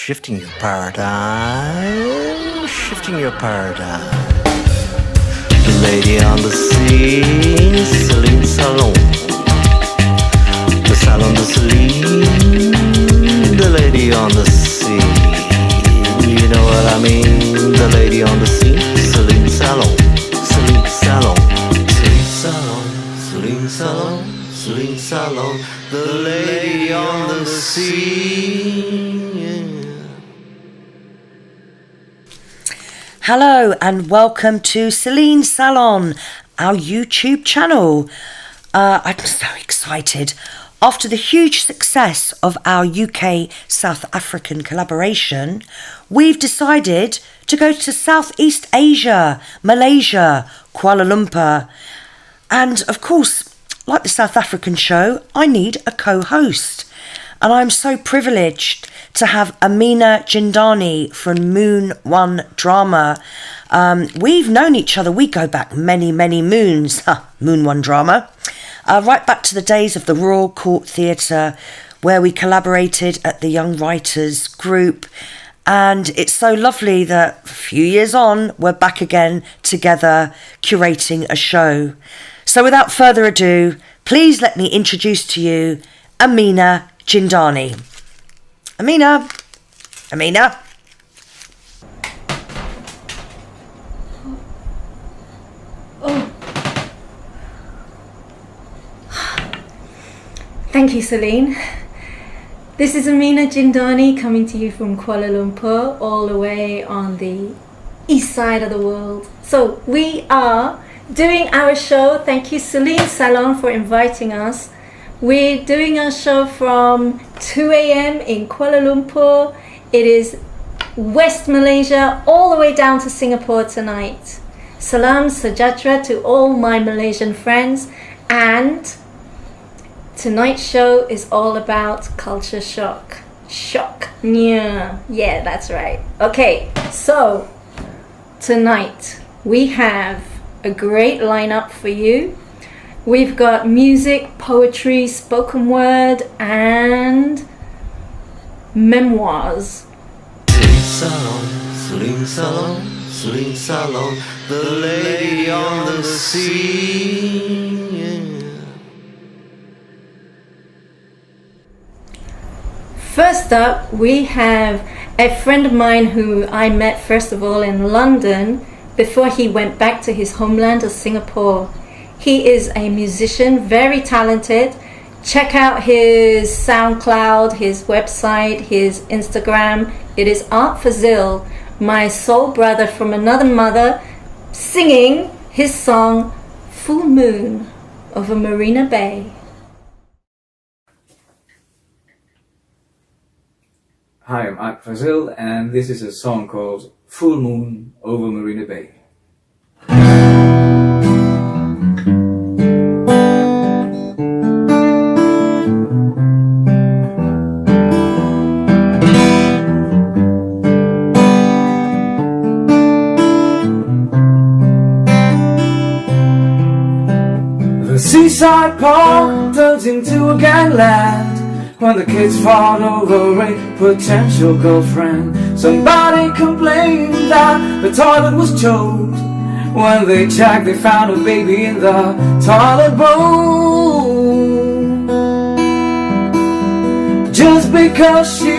Shifting your paradigm, shifting your paradigm. The lady on the scene, Celine Salon. The Salon de Celine, the lady on the scene. You know what I mean? The lady on the scene, Celine Salon. Celine Salon, Celine Salon, Celine Salon, Celine Salon. The lady on the scene. Hello and welcome to Celine Salon, our YouTube channel. I'm so excited. After the huge success of our UK-South African collaboration, we've decided to go to Southeast Asia, Malaysia, Kuala Lumpur. And of course, like the South African show, I need a co-host. And I'm so privileged to have Amina Jindani from Moon One Drama. We've known each other, we go back many, many moons. Moon One Drama. Right back to the days of the Royal Court Theatre, where we collaborated at the Young Writers Group. And it's so lovely that a few years on, we're back again together curating a show. So without further ado, please let me introduce to you Amina Jindani. Amina. Oh. Thank you, Celine. This is Amina Jindani coming to you from Kuala Lumpur, all the way on the east side of the world. So we are doing our show. Thank you, Celine Salon, for inviting us. We're doing our show from 2 a.m. in Kuala Lumpur. It is West Malaysia, all the way down to Singapore tonight. Salam Sejahtera to all my Malaysian friends. And tonight's show is all about culture shock. Shock. Yeah, that's right. Okay, so tonight we have a great lineup for you. We've got music, poetry, spoken word, and memoirs. Celine Salon, Celine Salon, Celine Salon, the lady on the scene. First up, we have a friend of mine who I met first of all in London before he went back to his homeland of Singapore. He is a musician, very talented. Check out his SoundCloud, his website, his Instagram. It is Art Fazil, my soul brother from another mother, singing his song Full Moon over Marina Bay. Hi, I'm Art Fazil, and this is a song called Full Moon over Marina Bay. The seaside park turns into a gangland when the kids fought over a potential girlfriend. Somebody complained that the toilet was choked. When they checked, they found a baby in the toilet bowl. Just because she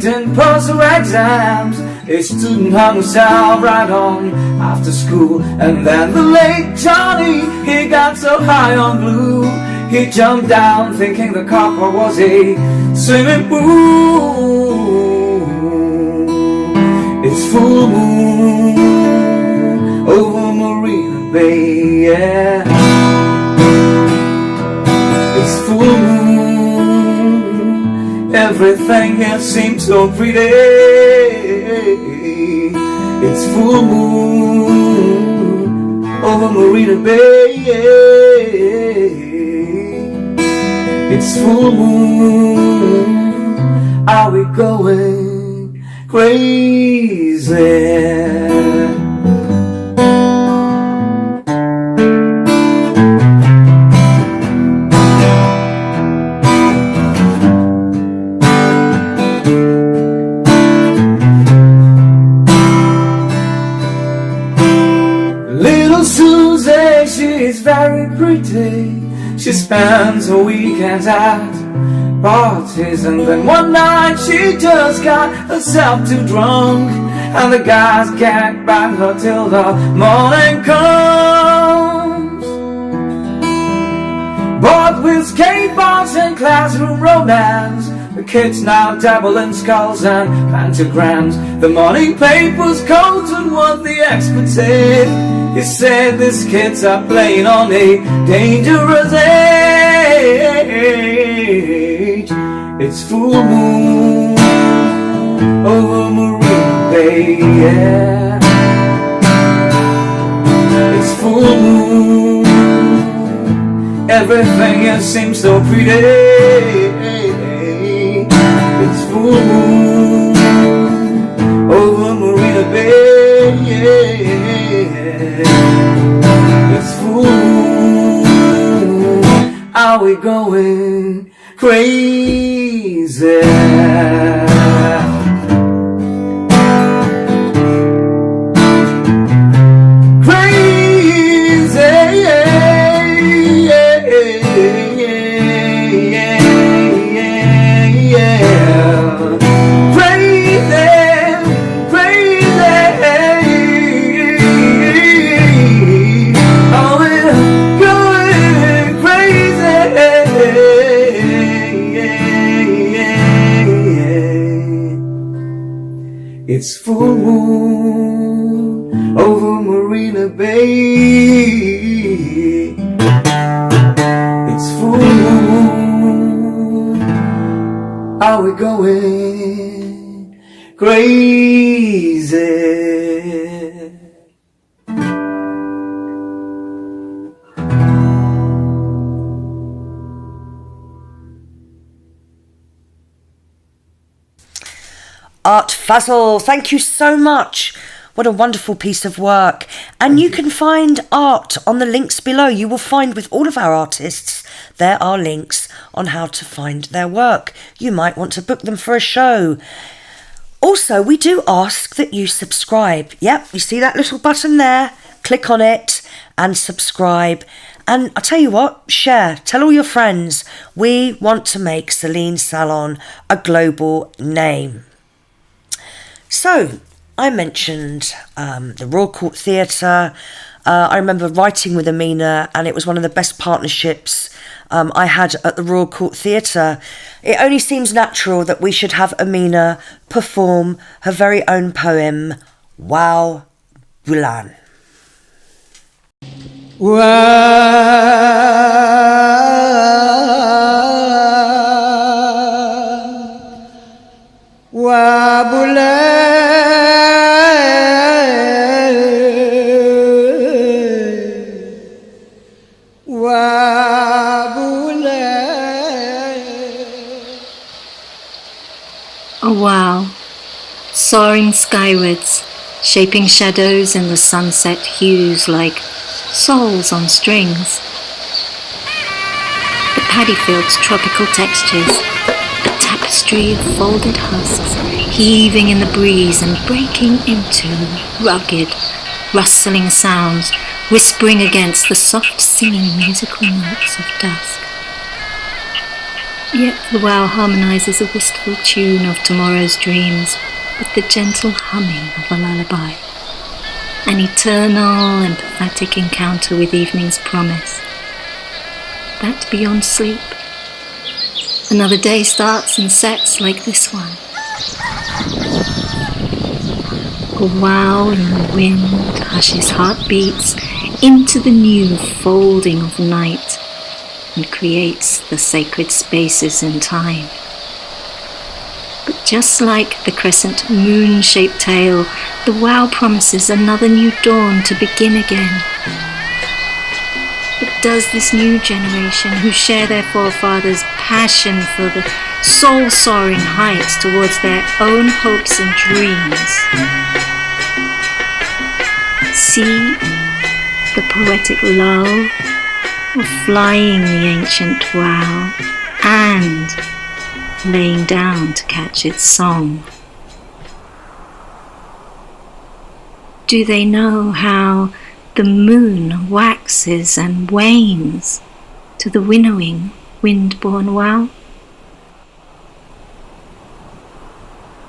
didn't pass her exams, a student hung himself right on after school. And then the late Johnny, he got so high on glue, he jumped down thinking the copper was a swimming pool. It's full moon over Marina Bay, yeah. It's full moon, everything here seems so pretty. It's full moon over Marina Bay, yeah. It's full moon, are we going crazy? very pretty. She spends her weekends at parties, and then one night she just got herself too drunk, and the guys can't back her till the morning comes. But with skateboards and classroom romance, the kids now dabble in skulls and pentagrams. The morning papers quoted what the experts said. He said these kids are playing on a dangerous age. It's full moon over Marina Bay, yeah. It's full moon, everything else seems so pretty. It's full moon over Marina Bay, yeah. It's full moon, are we going crazy? It's full moon over Marina Bay. It's full moon, are we going crazy? Art Fuzzle, thank you so much. What a wonderful piece of work. And you can find art on the links below. You will find with all of our artists, there are links on how to find their work. You might want to book them for a show. Also, we do ask that you subscribe. Yep, you see that little button there? Click on it and subscribe. And I'll tell you what, share, tell all your friends. We want to make Celine Salon a global name. So, I mentioned the Royal Court Theatre. I remember writing with Amina, and it was one of the best partnerships I had at the Royal Court Theatre. It only seems natural that we should have Amina perform her very own poem, Wow Bulan. Wa bulan Oh wow, soaring skywards, shaping shadows in the sunset hues like souls on strings. The paddy field's tropical textures, a tapestry of folded husks, heaving in the breeze and breaking into rugged, rustling sounds, whispering against the soft singing musical notes of dusk. Yet the wow harmonizes a wistful tune of tomorrow's dreams with the gentle humming of a lullaby, an eternal and pathetic encounter with evening's promise. That beyond sleep, another day starts and sets like this one. A wow in the wind hushes heartbeats into the new folding of night and creates the sacred spaces in time. But just like the crescent moon-shaped tail, the wow promises another new dawn to begin again. But does this new generation, who share their forefathers' passion for the soul-soaring heights towards their own hopes and dreams, see the poetic lull of flying the ancient wow and laying down to catch its song? Do they know how The moon waxes and wanes to the winnowing, wind-born wow.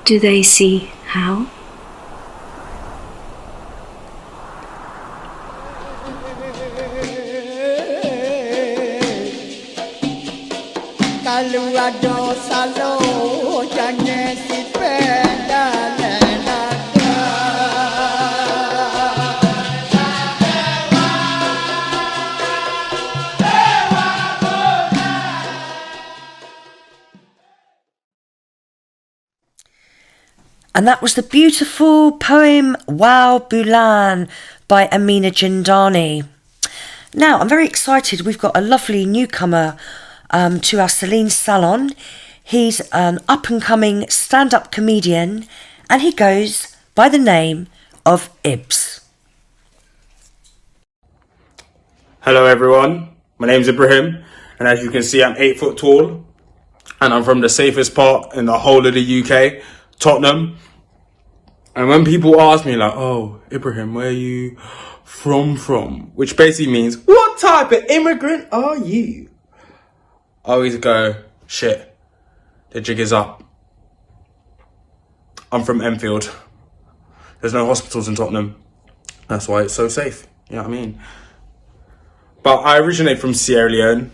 Do they see how? And that was the beautiful poem Wow Bulan by Amina Jindani. Now, I'm very excited. We've got a lovely newcomer to our Celine Salon. He's an up-and-coming stand-up comedian, and he goes by the name of Ibs. Hello everyone, my name's Ibrahim, and as you can see I'm 8 foot tall, and I'm from the safest part in the whole of the UK, Tottenham. And when people ask me like, oh Ibrahim, where are you from? Which basically means, what type of immigrant are you? I always go, shit, the jig is up. I'm from Enfield. There's no hospitals in Tottenham. That's why it's so safe, you know what I mean? But I originate from Sierra Leone,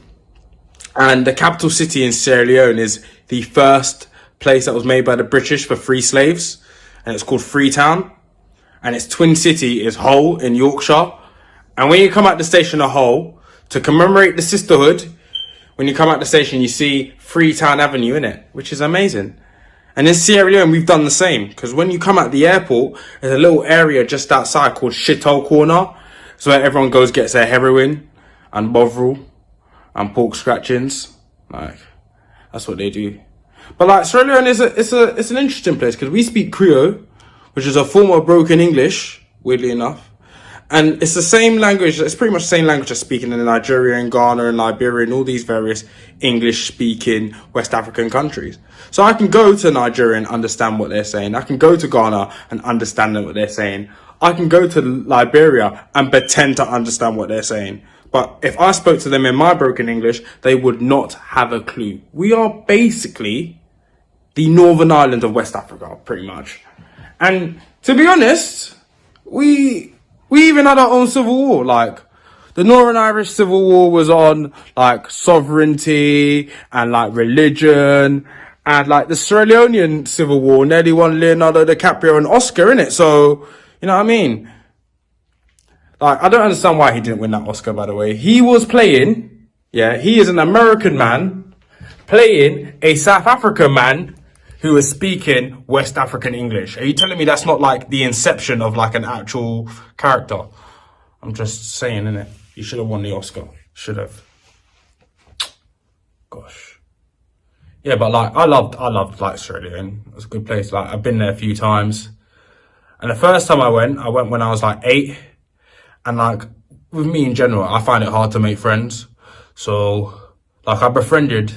and the capital city in Sierra Leone is the first place that was made by the British for free slaves, and it's called Freetown, and its twin city is Hull in Yorkshire. And when you come out the station of Hull, to commemorate the sisterhood, when you come out the station you see Freetown Avenue in it, which is amazing. And in Sierra Leone we've done the same, because when you come out the airport, there's a little area just outside called Shithole Corner. It's where everyone goes gets their heroin and bovril and pork scratchings. Like, that's what they do. But like, Sierra Leone is it's an interesting place, because we speak Creole, which is a form of broken English, weirdly enough. And it's the same language, it's pretty much the same language as speaking in Nigeria and Ghana and Liberia and all these various English-speaking West African countries. So I can go to Nigeria and understand what they're saying. I can go to Ghana and understand what they're saying. I can go to Liberia and pretend to understand what they're saying. But if I spoke to them in my broken English, they would not have a clue. We are basically the Northern Ireland of West Africa, pretty much. And to be honest, we even had our own civil war. Like, the Northern Irish Civil War was on, like, sovereignty and, like, religion. And, like, the Sierra Leonean Civil War nearly won Leonardo DiCaprio an Oscar, innit? So, you know what I mean? Like, I don't understand why he didn't win that Oscar, by the way. He was playing, he is an American man playing a South African man who is speaking West African English. Are you telling me that's not like the inception of like an actual character? I'm just saying, innit? You should have won the Oscar. Should have. Gosh. Yeah, but like, I loved like Sierra Leone. It was a good place. Like, I've been there a few times. And the first time I went when I was like 8. And like, with me in general, I find it hard to make friends. So, like, I befriended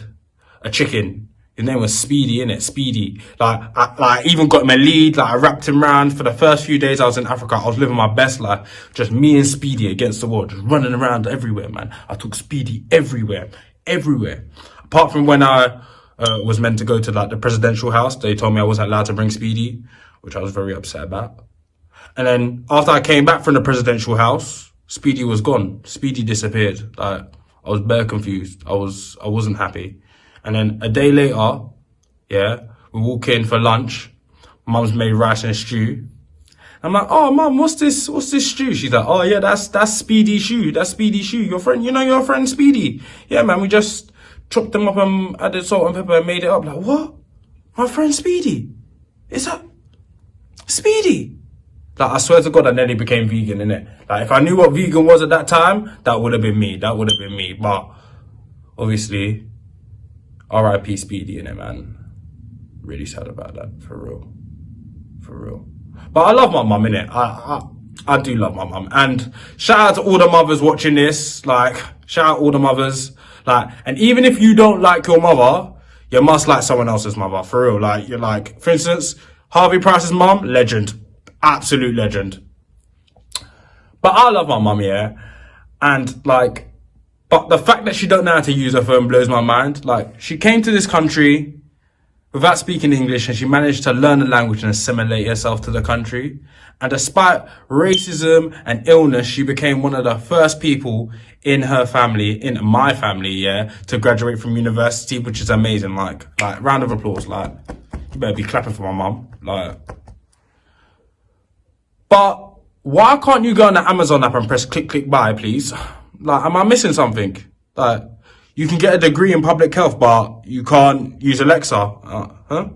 a chicken. His name was Speedy, innit? Speedy. Like, I even got him a lead. Like, I wrapped him round. For the first few days I was in Africa, I was living my best life. Just me and Speedy against the world. Just running around everywhere, man. I took Speedy everywhere. Everywhere. Apart from when I was meant to go to, like, the presidential house. They told me I wasn't allowed to bring Speedy, which I was very upset about. And then after I came back from the presidential house, Speedy was gone. Speedy disappeared. Like, I was bare confused. I wasn't happy. And then a day later, we walk in for lunch. Mum's made rice and stew. I'm like, oh, Mum, what's this stew? She's like, oh yeah, that's Speedy's stew. That's Speedy's stew. Your friend Speedy. Yeah, man, we just chopped them up and added salt and pepper and made it up. Like, what? My friend Speedy? Is that Speedy? Like, I swear to God, I nearly became vegan, innit? Like, if I knew what vegan was at that time, that would have been me. But obviously, R.I.P. Speedy, innit, man? Really sad about that, for real. But I love my mum, innit? I do love my mum. And shout out to all the mothers watching this. Like, shout out all the mothers. Like, and even if you don't like your mother, you must like someone else's mother, for real. Like, you're like, for instance, Harvey Price's mum, legend. Absolute legend. But I love my mum, yeah. And like, but the fact that she don't know how to use her phone blows my mind. Like, she came to this country without speaking English, and she managed to learn the language and assimilate herself to the country. And despite racism and illness, she became one of the first people in her family, in my family, yeah, to graduate from university, which is amazing. Like, round of applause. Like, you better be clapping for my mum. Like, but why can't you go on the Amazon app and press click buy, please? Like, am I missing something? Like, you can get a degree in public health, but you can't use Alexa. Huh?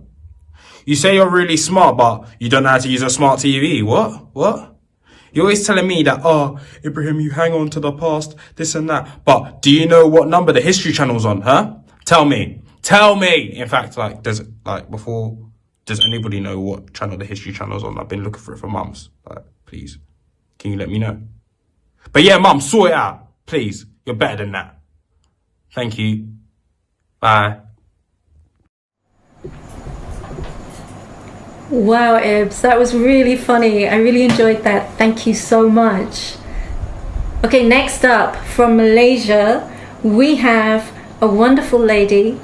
You say you're really smart, but you don't know how to use a smart TV. What? You're always telling me that, oh, Ibrahim, you hang on to the past, this and that. But do you know what number the History Channel's on, huh? Tell me. In fact, like, does anybody know what channel the History Channel's on? I've been looking for it for months. Like, please, can you let me know? But yeah, Mum, sort it out. Please, you're better than that. Thank you. Bye. Wow, Ibs, that was really funny. I really enjoyed that. Thank you so much. Okay, next up from Malaysia, we have a wonderful lady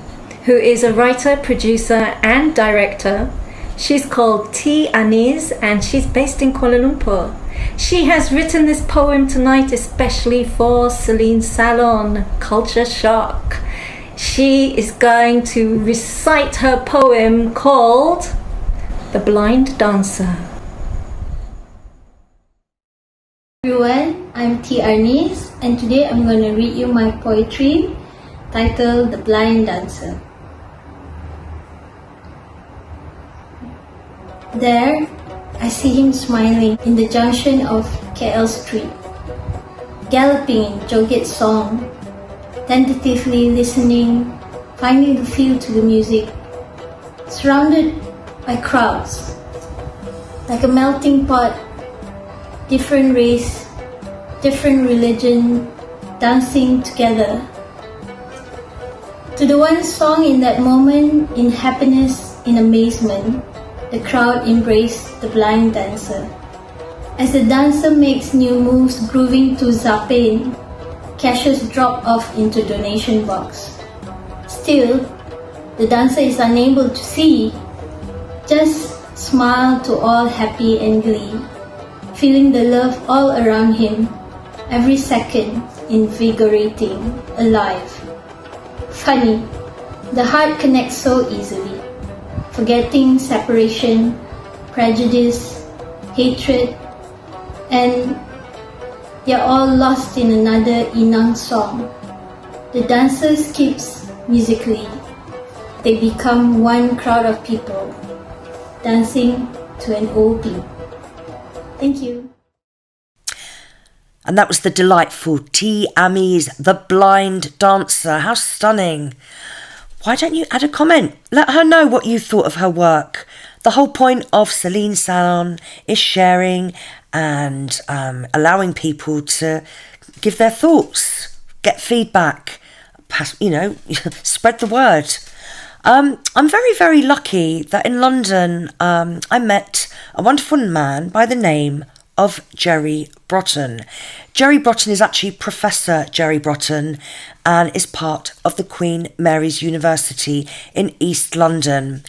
who is a writer, producer, and director. She's called T. Aniz, and she's based in Kuala Lumpur. She has written this poem tonight especially for Celine Salon, Culture Shock. She is going to recite her poem called The Blind Dancer. Everyone, I'm T. Aniz, and today I'm going to read you my poetry titled The Blind Dancer. There, I see him smiling in the junction of KL Street, galloping in Joget song, tentatively listening, finding the feel to the music, surrounded by crowds, like a melting pot, different race, different religion, dancing together. To the one song in that moment, in happiness, in amazement, the crowd embraced the blind dancer. As the dancer makes new moves grooving to Zapain, cashes drop off into donation box. Still, the dancer is unable to see, just smile to all happy and glee, feeling the love all around him, every second invigorating, alive. Funny, the heart connects so easily, forgetting separation, prejudice, hatred, and they're all lost in another Inang song. The dancers keeps musically. They become one crowd of people, dancing to an old beat. Thank you. And that was the delightful T. Ami's The Blind Dancer. How stunning. Why don't you add a comment? Let her know what you thought of her work. The whole point of Celine Salon is sharing and allowing people to give their thoughts, get feedback, spread the word. I'm very, very lucky that in London I met a wonderful man by the name of Garry Broughton. Garry Broughton is actually Professor Garry Broughton and is part of the Queen Mary's University in East London.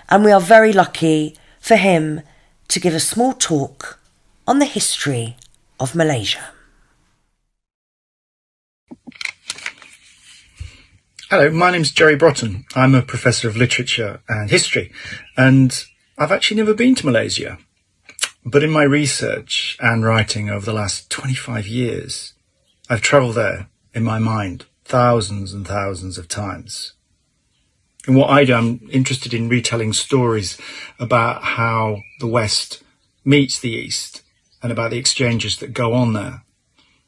And we are very lucky for him to give a small talk on the history of Malaysia. Hello, my name's Garry Broughton. I'm a professor of literature and history, and I've actually never been to Malaysia. But in my research and writing over the last 25 years, I've travelled there in my mind thousands and thousands of times. In what I do, I'm interested in retelling stories about how the West meets the East and about the exchanges that go on there.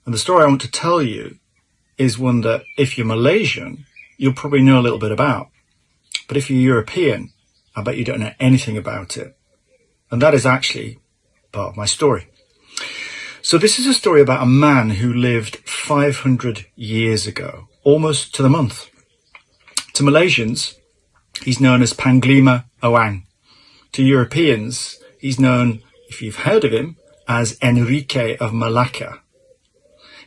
And the story I want to tell you is one that if you're Malaysian, you'll probably know a little bit about. But if you're European, I bet you don't know anything about it. And that is actually part of my story. So this is a story about a man who lived 500 years ago, almost to the month. To Malaysians, he's known as Panglima Awang. To Europeans, he's known, if you've heard of him, as Enrique of Malacca.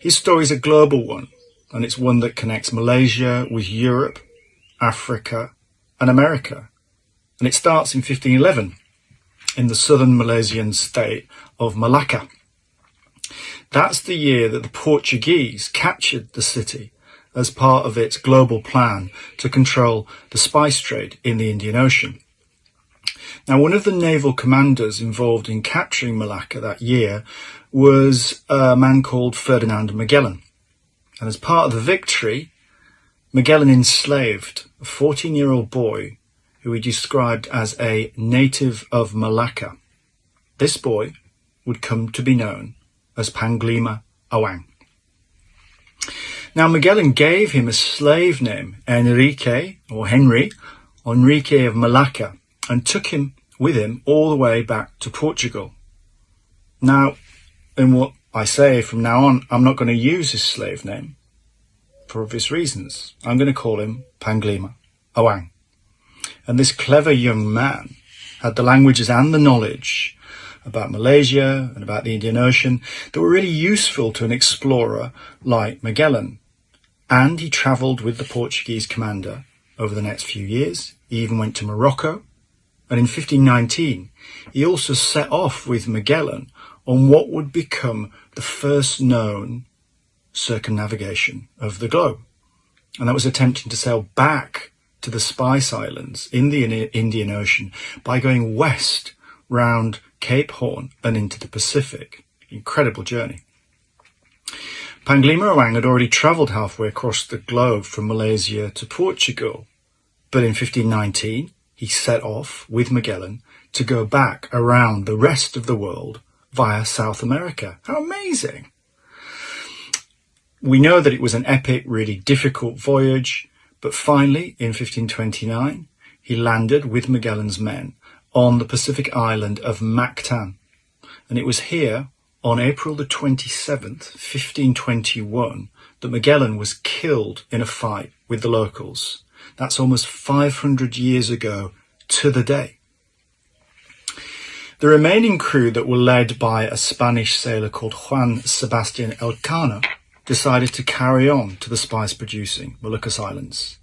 His story is a global one, and it's one that connects Malaysia with Europe, Africa, and America. And it starts in 1511 in the southern Malaysian state of Malacca. That's the year that the Portuguese captured the city as part of its global plan to control the spice trade in the Indian Ocean. Now, one of the naval commanders involved in capturing Malacca that year was a man called Ferdinand Magellan. And as part of the victory, Magellan enslaved a 14-year-old boy who he described as a native of Malacca. This boy would come to be known as Panglima Awang. Now, Magellan gave him a slave name, Enrique of Malacca, and took him with him all the way back to Portugal. Now, in what I say from now on, I'm not going to use his slave name for obvious reasons. I'm going to call him Panglima Awang. And this clever young man had the languages and the knowledge about Malaysia and about the Indian Ocean that were really useful to an explorer like Magellan. And he travelled with the Portuguese commander over the next few years. He even went to Morocco. And in 1519, he also set off with Magellan on what would become the first known circumnavigation of the globe. And that was attempting to sail back to the Spice Islands in the Indian Ocean by going west round Cape Horn and into the Pacific. Incredible journey. Panglima Awang had already travelled halfway across the globe from Malaysia to Portugal. But in 1519, he set off with Magellan to go back around the rest of the world via South America. How amazing! We know that it was an epic, really difficult voyage, but finally, in 1529, he landed with Magellan's men on the Pacific island of Mactan. And it was here, on April the 27th, 1521, that Magellan was killed in a fight with the locals. That's almost 500 years ago to the day. The remaining crew that were led by a Spanish sailor called Juan Sebastian Elcano decided to carry on to the spice-producing Moluccas Islands.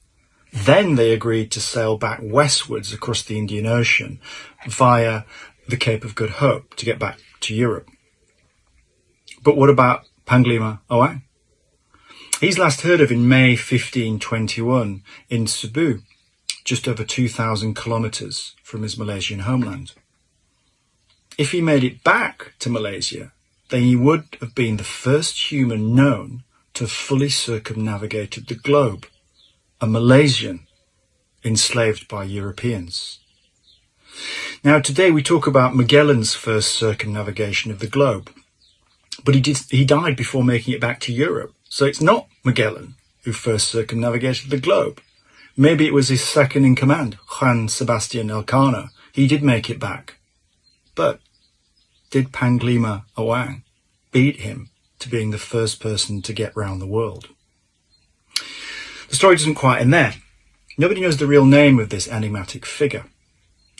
Then they agreed to sail back westwards across the Indian Ocean via the Cape of Good Hope to get back to Europe. But what about Panglima Awang? He's last heard of in May 1521 in Cebu, just over 2,000 kilometres from his Malaysian homeland. If he made it back to Malaysia, then he would have been the first human known to have fully circumnavigated the globe, a Malaysian enslaved by Europeans. Now, today we talk about Magellan's first circumnavigation of the globe, but he died before making it back to Europe. So it's not Magellan who first circumnavigated the globe. Maybe it was his second in command, Juan Sebastian Elcano. He did make it back. But did Panglima Awang beat him to being the first person to get round the world? The story doesn't quite end there. Nobody knows the real name of this enigmatic figure.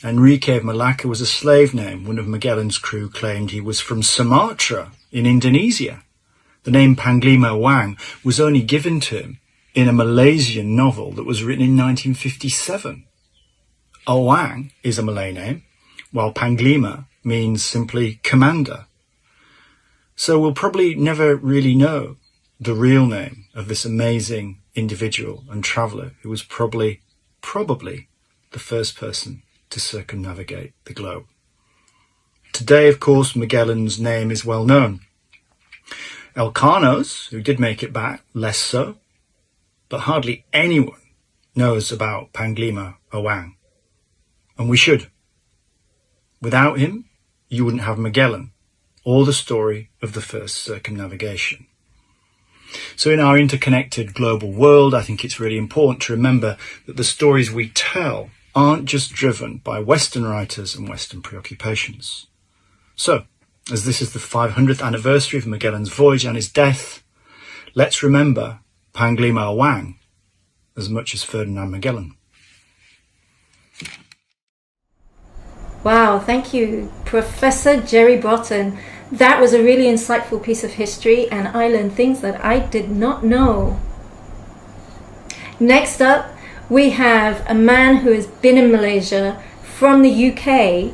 Enrique of Malacca was a slave name. One of Magellan's crew claimed he was from Sumatra in Indonesia. The name Panglima Awang was only given to him in a Malaysian novel that was written in 1957. Awang is a Malay name, while Panglima means simply commander. So we'll probably never really know the real name of this amazing individual and traveller who was probably the first person to circumnavigate the globe. Today, of course, Magellan's name is well known. Elcano's, who did make it back, less so, but hardly anyone knows about Panglima Awang. And we should. Without him, you wouldn't have Magellan, or the story of the first circumnavigation. So in our interconnected global world, I think it's really important to remember that the stories we tell aren't just driven by Western writers and Western preoccupations. So, as this is the 500th anniversary of Magellan's voyage and his death, let's remember Panglima Awang as much as Ferdinand Magellan. Wow, thank you, Professor Gerry Broughton. that was a really insightful piece of history, and I learned things that I did not know. Next up, we have a man who has been in Malaysia from the UK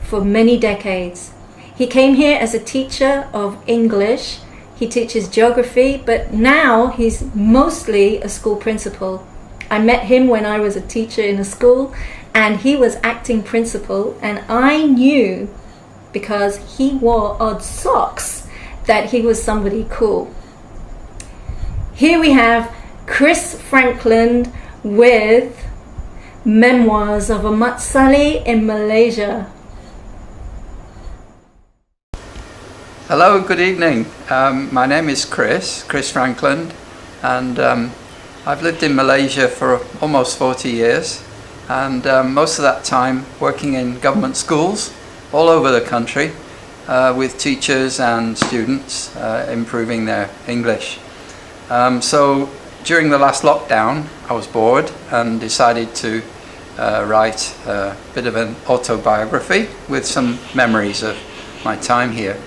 for many decades. He came here as a teacher of English. He teaches geography, but now he's mostly a school principal. I met him when I was a teacher in a school, and he was acting principal, and I knew, because he wore odd socks, that he was somebody cool. Here we have Chris Franklin with Memoirs of a Matsali in Malaysia. Hello, good evening. My name is Chris Franklin, and I've lived in Malaysia for almost 40 years, and most of that time working in government schools all over the country with teachers and students improving their English. So during the last lockdown, I was bored and decided to write a bit of an autobiography with some memories of my time here.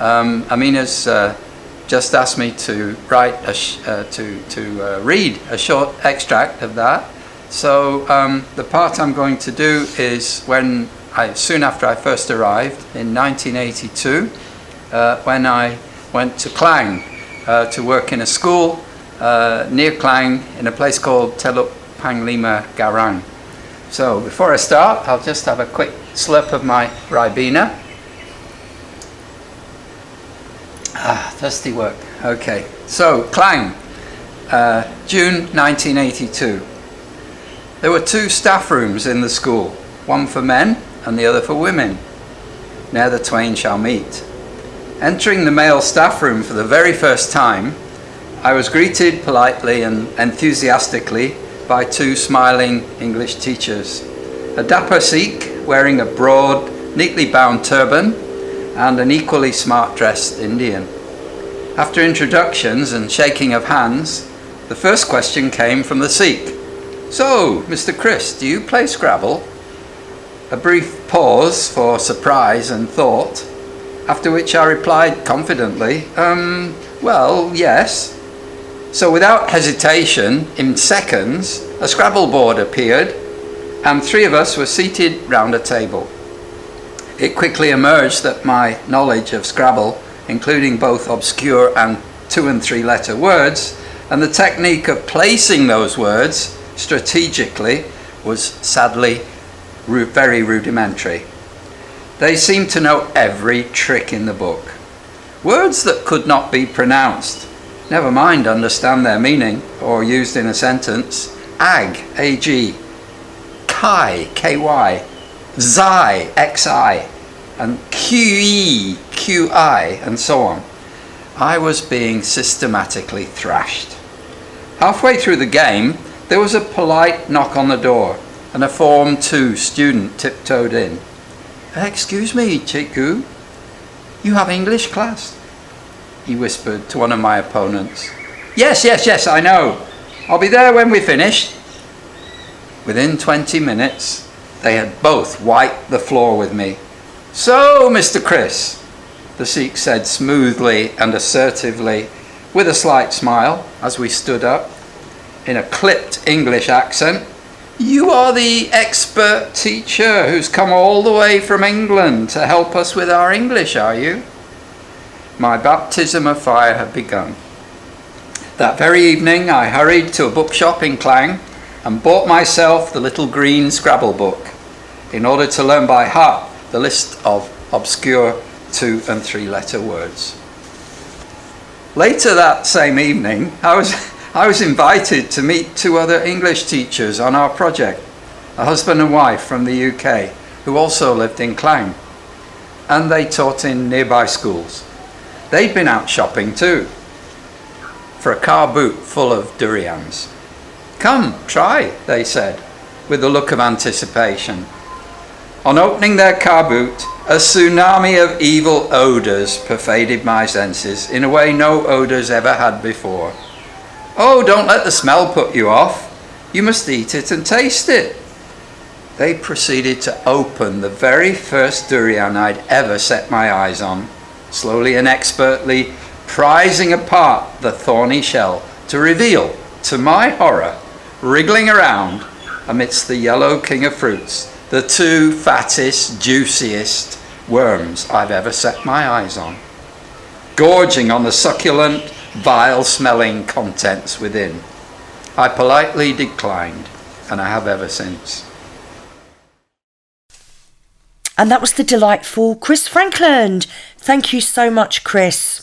Amina's just asked me to write read a short extract of that. So the part I'm going to do is soon after I first arrived in 1982, when I went to Klang to work in a school near Klang in a place called Teluk Panglima Garang. So before I start, I'll just have a quick slurp of my Ribena. Thirsty work. Okay, so Klang, June 1982. There were 2 staff rooms in the school, one for men and the other for women. Ne'er the twain shall meet. Entering the male staff room for the very first time, I was greeted politely and enthusiastically by 2 smiling English teachers. A dapper Sikh wearing a broad, neatly bound turban, and an equally smart-dressed Indian. After introductions and shaking of hands, the first question came from the Sikh. "So, Mr. Chris, do you play Scrabble?" A brief pause for surprise and thought, after which I replied confidently, well, yes. So without hesitation, in seconds, a Scrabble board appeared, and 3 of us were seated round a table. It quickly emerged that my knowledge of Scrabble, including both obscure and 2- and 3-letter words, and the technique of placing those words strategically, was sadly very rudimentary. They seemed to know every trick in the book. Words that could not be pronounced, never mind understand their meaning or used in a sentence. Ag, A-G, Kai, K-Y, Xi, Xi, and QE, QI, and so on. I was being systematically thrashed. Halfway through the game, there was a polite knock on the door, and a Form 2 student tiptoed in. "Excuse me, Chiku, you have English class?" he whispered to one of my opponents. Yes, I know. I'll be there when we finish." Within 20 minutes, they had both wiped the floor with me. "So, Mr. Chris," the Sikh said smoothly and assertively, with a slight smile as we stood up, in a clipped English accent, "you are the expert teacher who's come all the way from England to help us with our English, are you?" My baptism of fire had begun. That very evening, I hurried to a bookshop in Klang and bought myself the little green Scrabble book in order to learn by heart the list of obscure 2- and 3-letter words. Later that same evening, I was invited to meet 2 other English teachers on our project, a husband and wife from the UK who also lived in Klang, and they taught in nearby schools. They'd been out shopping too, for a car boot full of durians. "Come, try," they said, with a look of anticipation. On opening their car boot, a tsunami of evil odours pervaded my senses in a way no odours ever had before. "Oh, don't let the smell put you off. You must eat it and taste it." They proceeded to open the very first durian I'd ever set my eyes on, slowly and expertly prizing apart the thorny shell to reveal, to my horror, wriggling around amidst the yellow king of fruits, the two fattest, juiciest worms I've ever set my eyes on, gorging on the succulent, vile-smelling contents within. I politely declined, and I have ever since. And that was the delightful Chris Frankland. Thank you so much, Chris.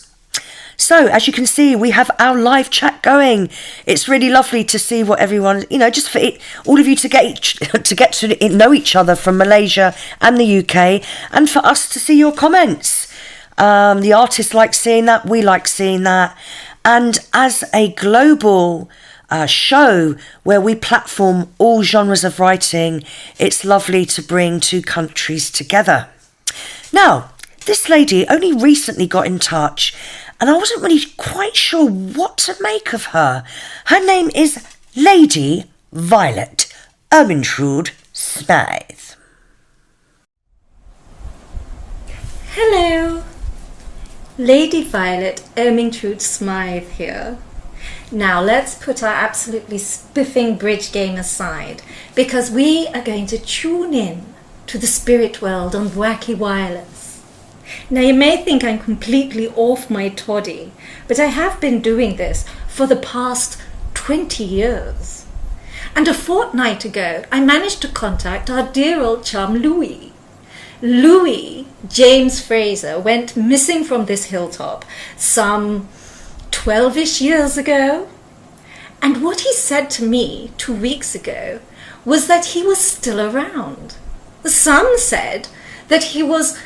So, as you can see, we have our live chat going. It's really lovely to see what everyone, just for all of you to get to know each other from Malaysia and the UK, and for us to see your comments. The artists like seeing that, we like seeing that. And as a global show where we platform all genres of writing, it's lovely to bring two countries together. Now, this lady only recently got in touch, and I wasn't really quite sure what to make of her. Her name is Lady Violet Ermintrude Smythe. Hello, Lady Violet Ermintrude Smythe here. Now let's put our absolutely spiffing bridge game aside, because we are going to tune in to the spirit world on Wacky Wireless. Now you may think I'm completely off my toddy, but I have been doing this for the past 20 years. And a fortnight ago, I managed to contact our dear old chum Louis. Louis James Fraser went missing from this hilltop some 12-ish years ago. And what he said to me 2 weeks ago was that he was still around. Some said that he was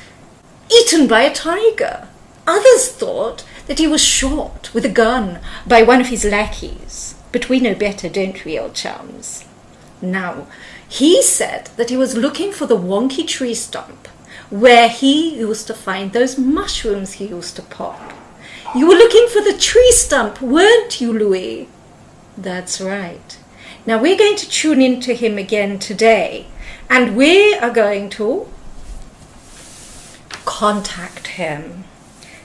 eaten by a tiger. Others thought that he was shot with a gun by one of his lackeys. But we know better, don't we, old chums? Now, he said that he was looking for the wonky tree stump where he used to find those mushrooms he used to pop. You were looking for the tree stump, weren't you, Louis? That's right. Now we're going to tune in to him again today, and we are going to contact him.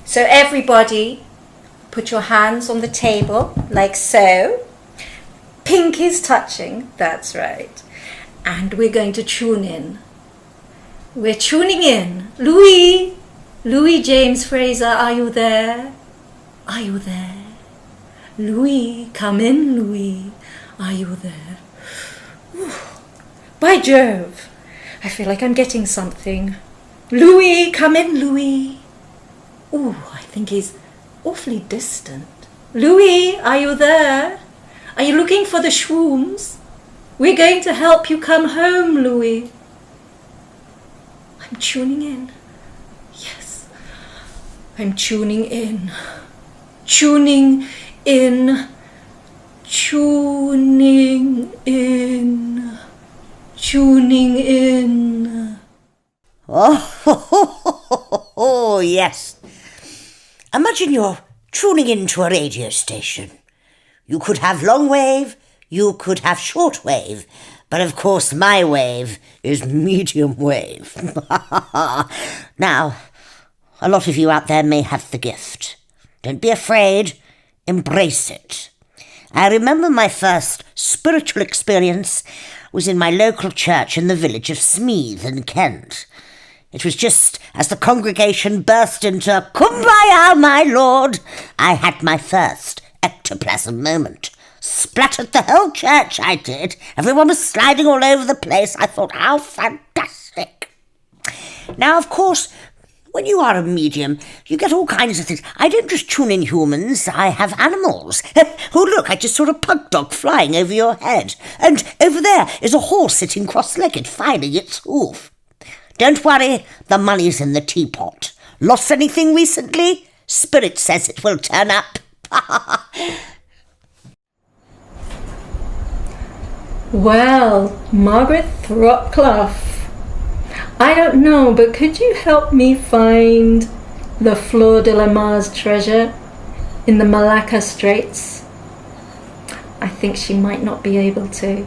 So everybody, put your hands on the table, like so. Pinkies touching, that's right. And we're going to tune in. We're tuning in. Louis James Fraser, are you there? Are you there? Louis, come in, Louis. Are you there? Whew. By Jove, I feel like I'm getting something. Louis, come in, Louis. Ooh, I think he's awfully distant. Louis, are you there? Are you looking for the shrooms? We're going to help you come home, Louis. I'm tuning in. Yes, I'm tuning in. Tuning in. Tuning in. Tuning in. Oh, yes. Imagine you're tuning into a radio station. You could have long wave, you could have short wave, but of course my wave is medium wave. Now, a lot of you out there may have the gift. Don't be afraid, embrace it. I remember my first spiritual experience was in my local church in the village of Smeeth in Kent. It was just as the congregation burst into "Kumbaya, my lord," I had my first ectoplasm moment. Splattered the whole church, I did. Everyone was sliding all over the place. I thought, how fantastic. Now, of course, when you are a medium, you get all kinds of things. I don't just tune in humans, I have animals. Oh, look, I just saw a pug dog flying over your head. And over there is a horse sitting cross-legged, filing its hoof. Don't worry, the money's in the teapot. Lost anything recently? Spirit says it will turn up. Well, Margaret Thropclough, I don't know, but could you help me find the Fleur de la Mars treasure in the Malacca Straits? I think she might not be able to.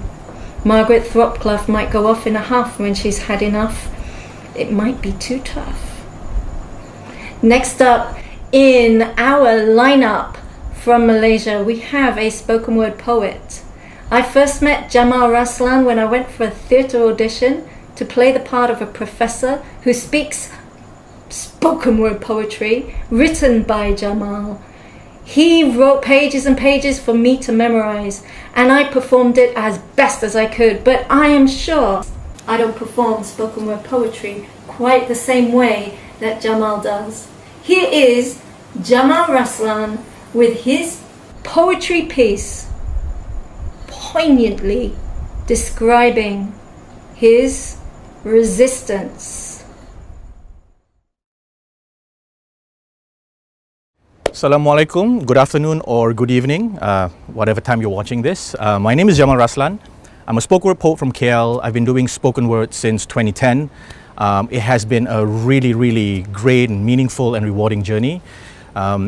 Margaret Thropclough might go off in a huff when she's had enough. It might be too tough. Next up in our lineup from Malaysia, we have a spoken word poet. I first met Jamal Raslan when I went for a theatre audition to play the part of a professor who speaks spoken word poetry written by Jamal. He wrote pages and pages for me to memorize, and I performed it as best as I could, but I am sure I don't perform spoken word poetry quite the same way that Jamal does. Here is Jamal Raslan with his poetry piece, poignantly describing his resistance. Assalamualaikum, good afternoon or good evening, whatever time you're watching this. My name is Jamal Raslan. I'm a spoken word poet from KL. I've been doing spoken word since 2010. It has been a really great, meaningful and rewarding journey.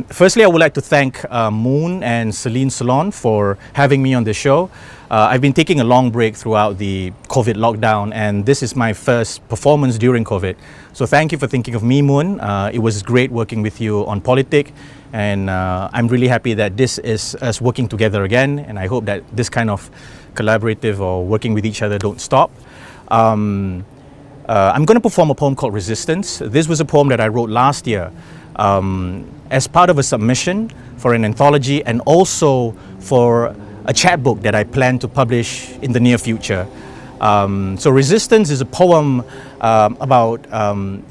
Firstly, I would like to thank Moon and Celine Salon for having me on this show. I've been taking a long break throughout the COVID lockdown, and this is my first performance during COVID. So thank you for thinking of me, Moon. It was great working with you on Politic, and I'm really happy that this is us working together again, and I hope that this kind of collaborative or working with each other don't stop. I'm going to perform a poem called Resistance. This was a poem that I wrote last year as part of a submission for an anthology and also for a chapbook that I plan to publish in the near future. So Resistance is a poem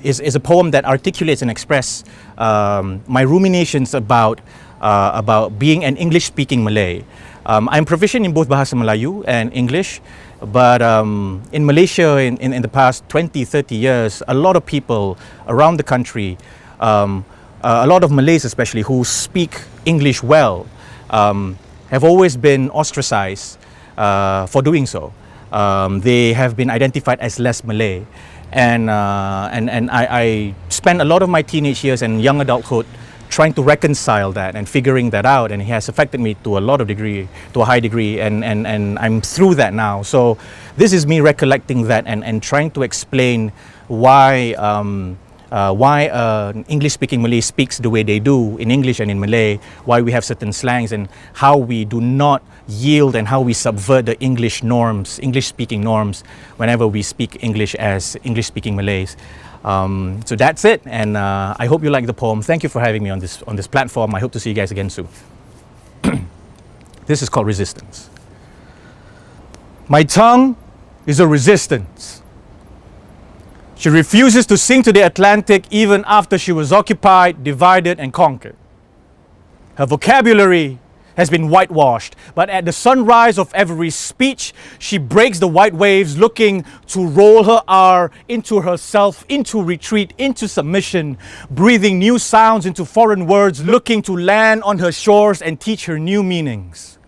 is a poem that articulates and expresses my ruminations about being an English-speaking Malay. I'm proficient in both Bahasa Melayu and English, but in Malaysia in the past 20-30 years, a lot of people around the country, a lot of Malays especially who speak English well, have always been ostracized for doing so. They have been identified as less Malay, and I spent a lot of my teenage years and young adulthood trying to reconcile that and figuring that out, and it has affected me to a high degree, and I'm through that now. So this is me recollecting that and trying to explain why English-speaking Malay speaks the way they do in English and in Malay, why we have certain slangs, and how we do not yield and how we subvert the English norms, English-speaking norms, whenever we speak English as English-speaking Malays. So that's it, and I hope you like the poem. Thank you for having me on this platform. I hope to see you guys again soon. This is called Resistance. My tongue is a resistance. She refuses to sink to the Atlantic even after she was occupied, divided and conquered. Her vocabulary has been whitewashed, but at the sunrise of every speech, she breaks the white waves, looking to roll her R into herself, into retreat, into submission, breathing new sounds into foreign words, looking to land on her shores and teach her new meanings.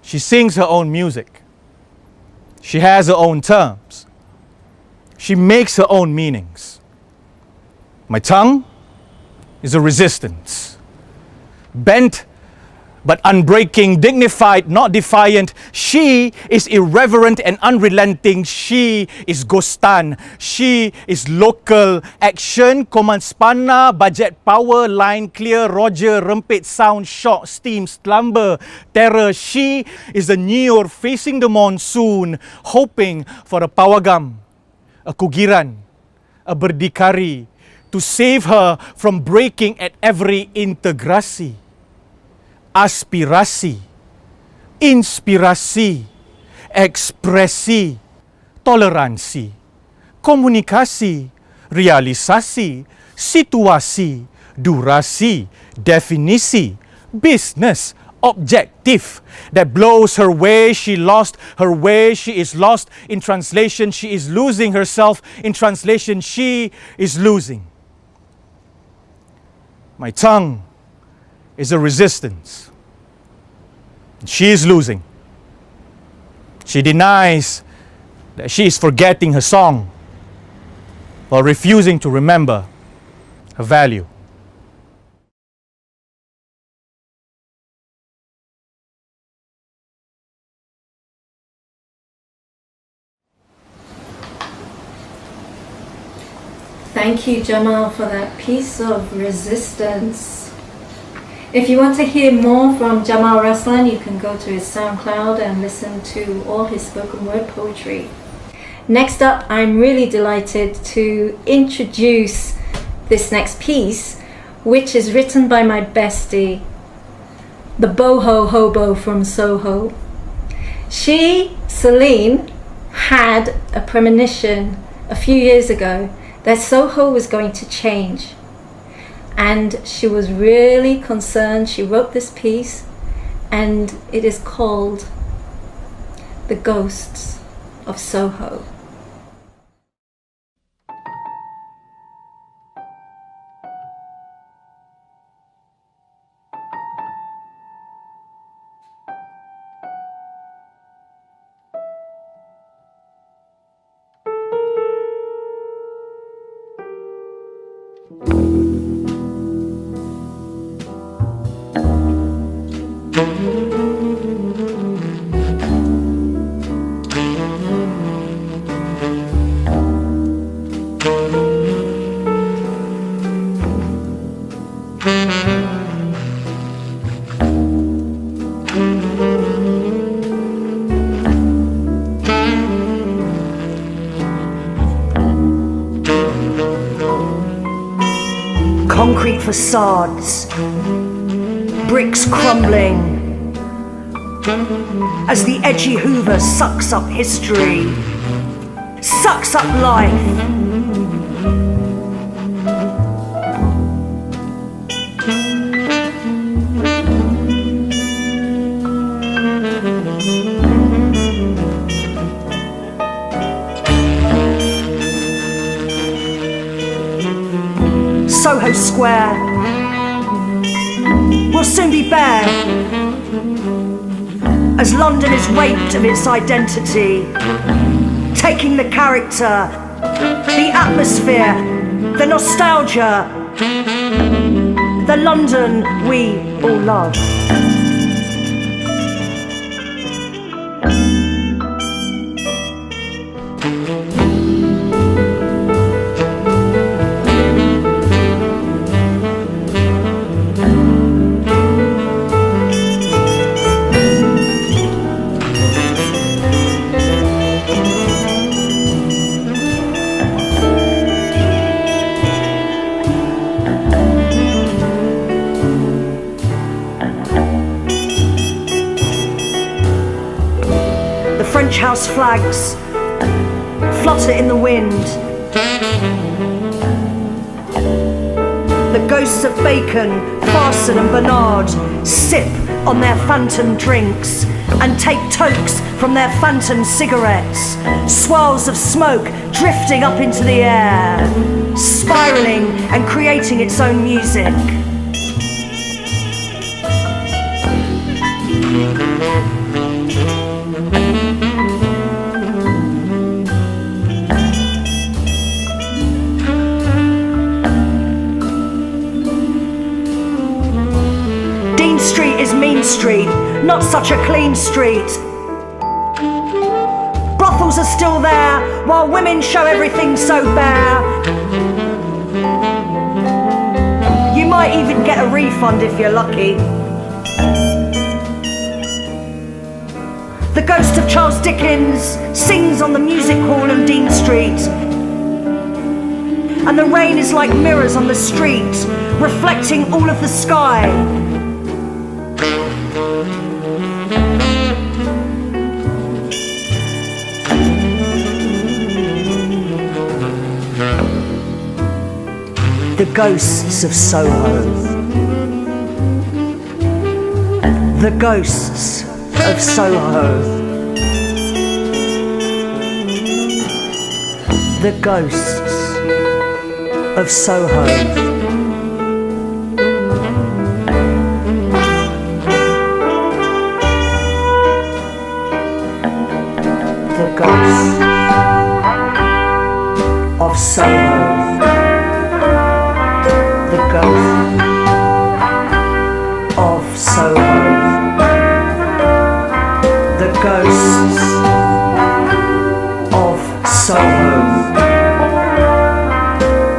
She sings her own music. She has her own terms. She makes her own meanings. My tongue is a resistance. Bent but unbreaking, dignified, not defiant. She is irreverent and unrelenting. She is ghostan. She is local. Action, command spanner, budget power, line clear, Roger, rempit, sound, shock, steam, slumber, terror. She is a New facing the monsoon, hoping for a pawagam, a kugiran, a berdikari, to save her from breaking at every integrasi. Aspirasi, inspirasi, ekspresi, toleransi, komunikasi, realisasi, situasi, durasi, definisi, business, objective that blows her way. She lost her way. She is lost. In translation, she is losing herself. In translation, she is losing. My tongue is a resistance. She is losing. She denies that she is forgetting her song while refusing to remember her value. Thank you, Jamal, for that piece of resistance. If you want to hear more from Jamal Raslan, you can go to his SoundCloud and listen to all his spoken word poetry. Next up, I'm really delighted to introduce this next piece, which is written by my bestie, the Boho Hobo from Soho. She, Celine, had a premonition a few years ago that Soho was going to change. And she was really concerned. She wrote this piece, and it is called The Ghosts of Soho. Concrete facades, bricks crumbling, as the edgy Hoover sucks up history, sucks up life. Soho Square will soon be bare as London is raped of its identity, taking the character, the atmosphere, the nostalgia, the London we all love. French house flags flutter in the wind. The ghosts of Bacon, Farson and Bernard sip on their phantom drinks and take tokes from their phantom cigarettes. Swirls of smoke drifting up into the air, spiralling and creating its own music. Street is mean street, not such a clean street. Brothels are still there, while women show everything so bare. You might even get a refund if you're lucky. The ghost of Charles Dickens sings on the music hall on Dean Street. And the rain is like mirrors on the street, reflecting all of the sky. The ghosts of Soho. The ghosts of Soho. The ghosts of Soho. The ghosts of Soho. The ghost of Soho. The ghosts of Soho.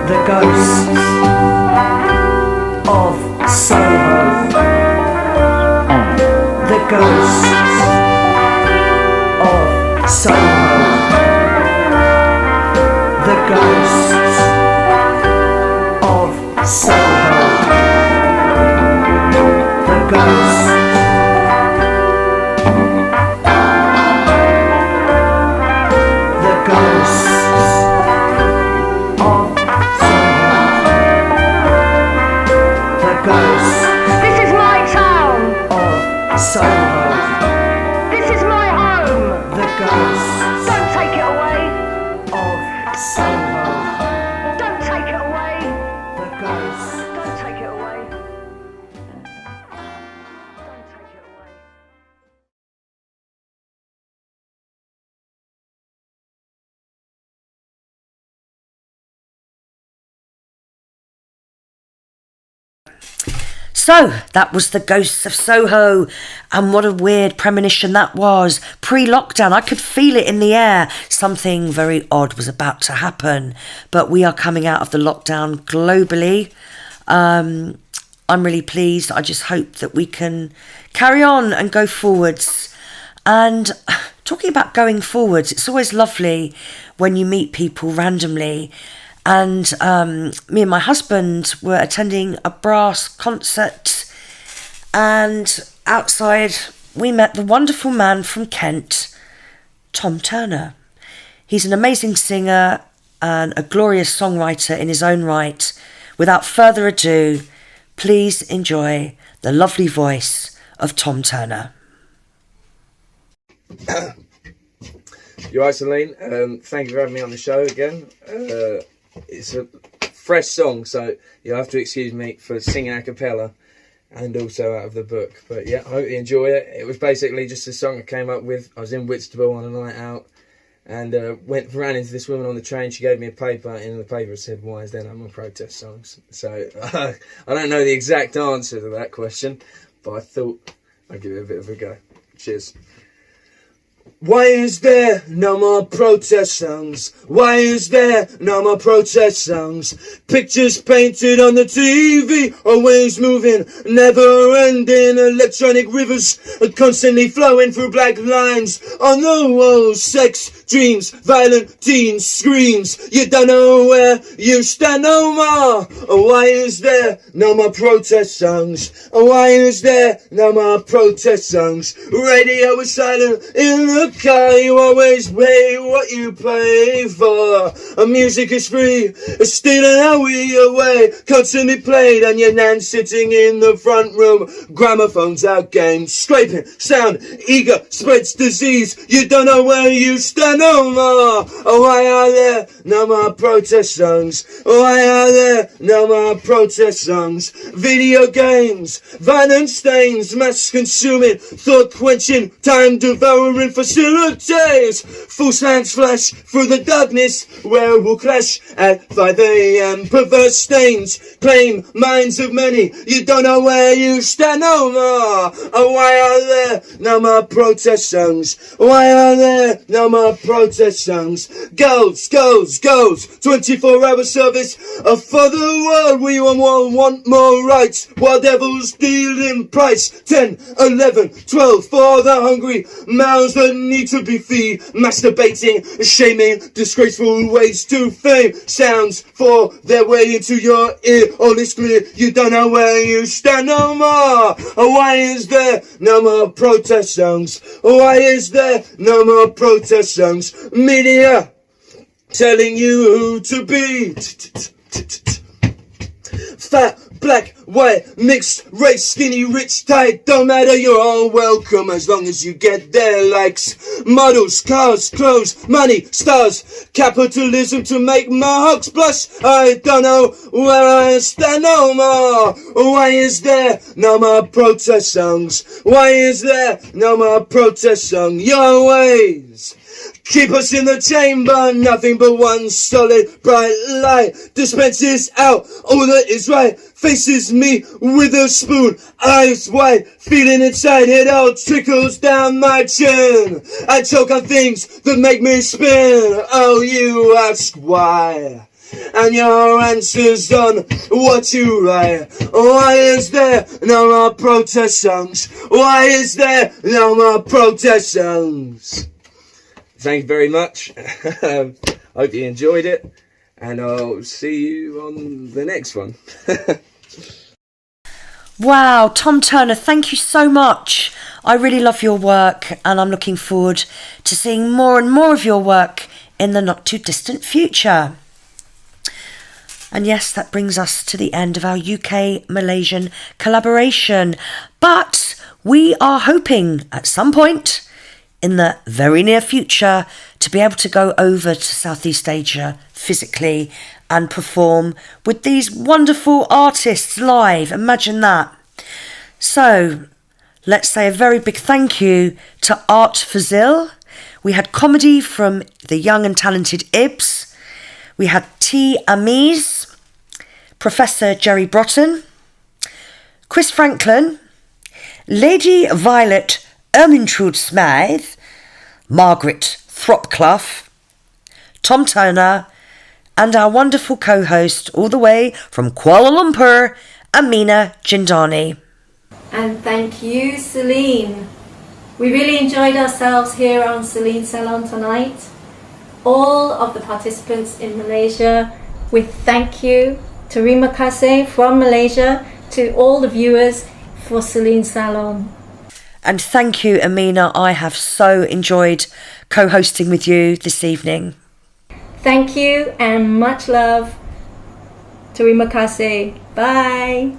The Ghosts of Soho. The Ghosts of Soho. The Ghosts. The Ghosts of Soho. The Ghosts. This is my town. Of Soho. This is my home. The Ghosts. Don't take it away. Of Soho. Don't take it away. The Ghosts. Don't take it away. Don't take it away. So, that was the Ghosts of Soho, and what a weird premonition that was. Pre-lockdown, I could feel it in the air. Something very odd was about to happen, but we are coming out of the lockdown globally. I'm really pleased. I just hope that we can carry on and go forwards. And talking about going forwards, it's always lovely when you meet people randomly. And me and my husband were attending a brass concert, and outside we met the wonderful man from Kent, Tom Turner. He's an amazing singer and a glorious songwriter in his own right. Without further ado, please enjoy the lovely voice of Tom Turner. You're right, Celine. Thank you for having me on the show again. It's a fresh song, so you'll have to excuse me for singing a cappella and also out of the book. But yeah, I hope you enjoy it. It was basically just a song I came up with. I was in Whitstable on a night out and ran into this woman on the train. She gave me a paper, and in the paper it said, "Why is there no more protest songs?" So I don't know the exact answer to that question, but I thought I'd give it a bit of a go. Cheers. Why is there no more protest songs? Why is there no more protest songs? Pictures painted on the TV, always moving, never ending. Electronic rivers are constantly flowing through black lines on the walls. Sex, dreams, violent teen screams. You don't know where you stand no more. Why is there no more protest songs? Why is there no more protest songs? Radio is silent in the car, you always pay what you pay for. Music is free, stealing our we away, constantly played, and your nan sitting in the front room. Gramophones outgamed, scraping sound, eager spreads disease. You don't know where you stand no more. Why are there no more protest songs? Why are there no more protest songs? Video games, violent stains, mass consuming, thought quenching, time devouring facilities. Full slangs flash through the darkness where we'll clash at 5 a.m. Perverse stains claim minds of many. You don't know where you stand no more. Why are there no more protest songs? Why are there no more protest songs? Girls, 24-hour service for the world. We want more rights while devils deal in price. 10, 11, 12 for the hungry mouths that need to be fed. Masturbating, shaming, disgraceful ways to fame. Sounds for their way into your ear. All is clear, you don't know where you stand no more. Why is there no more protest songs? Why is there no more protest songs? Media telling you who to be. Fat, black, white, mixed race, skinny, rich, tight, don't matter, you're all welcome as long as you get their likes. Models, cars, clothes, money, stars, capitalism to make my hawks blush. I don't know where I stand no more. Why is there no more protest songs? Why is there no more protest song? Your ways keep us in the chamber, nothing but one solid bright light dispenses out all that is right. Faces me with a spoon, eyes wide, feeling inside, it all trickles down my chin. I choke on things that make me spin. Oh, you ask why? and your answers on what you write. Why is there no more protest songs? Why is there no more protest songs? Thank you very much. Hope you enjoyed it, and I'll see you on the next one. Wow, Tom Turner, thank you so much. I really love your work, and I'm looking forward to seeing more and more of your work in the not too distant future. And yes, that brings us to the end of our UK-Malaysian collaboration. But we are hoping at some point in the very near future to be able to go over to Southeast Asia physically and perform with these wonderful artists live. Imagine that. So let's say a very big thank you to Art Fazil. We had comedy from the young and talented Ibs. We had T. Amis, Professor Jerry Broughton, Chris Franklin, Lady Violet Ermintrude Smythe, Margaret Thropclough, Tom Turner, and our wonderful co-host all the way from Kuala Lumpur, Amina Jindani. And thank you, Celine. We really enjoyed ourselves here on Celine Salon tonight. All of the participants in Malaysia, we thank you. Terima kasih from Malaysia to all the viewers for Celine Salon. And thank you, Amina. I have so enjoyed co-hosting with you this evening. Thank you and much love. Terima kasih. Bye.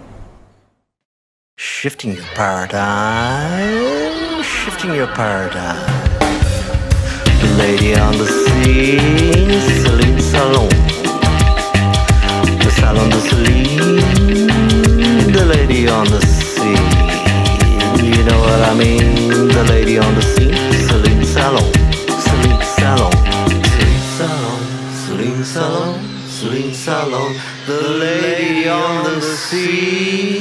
Shifting your paradigm, shifting your paradigm. The lady on the scene, Celine Salon. The Salon de Celine, the lady on the scene. You know what I mean? The lady on the scene, Celine Salon. Celine Salon. Celine Salon. Celine Salon. Celine Salon. The lady on the scene.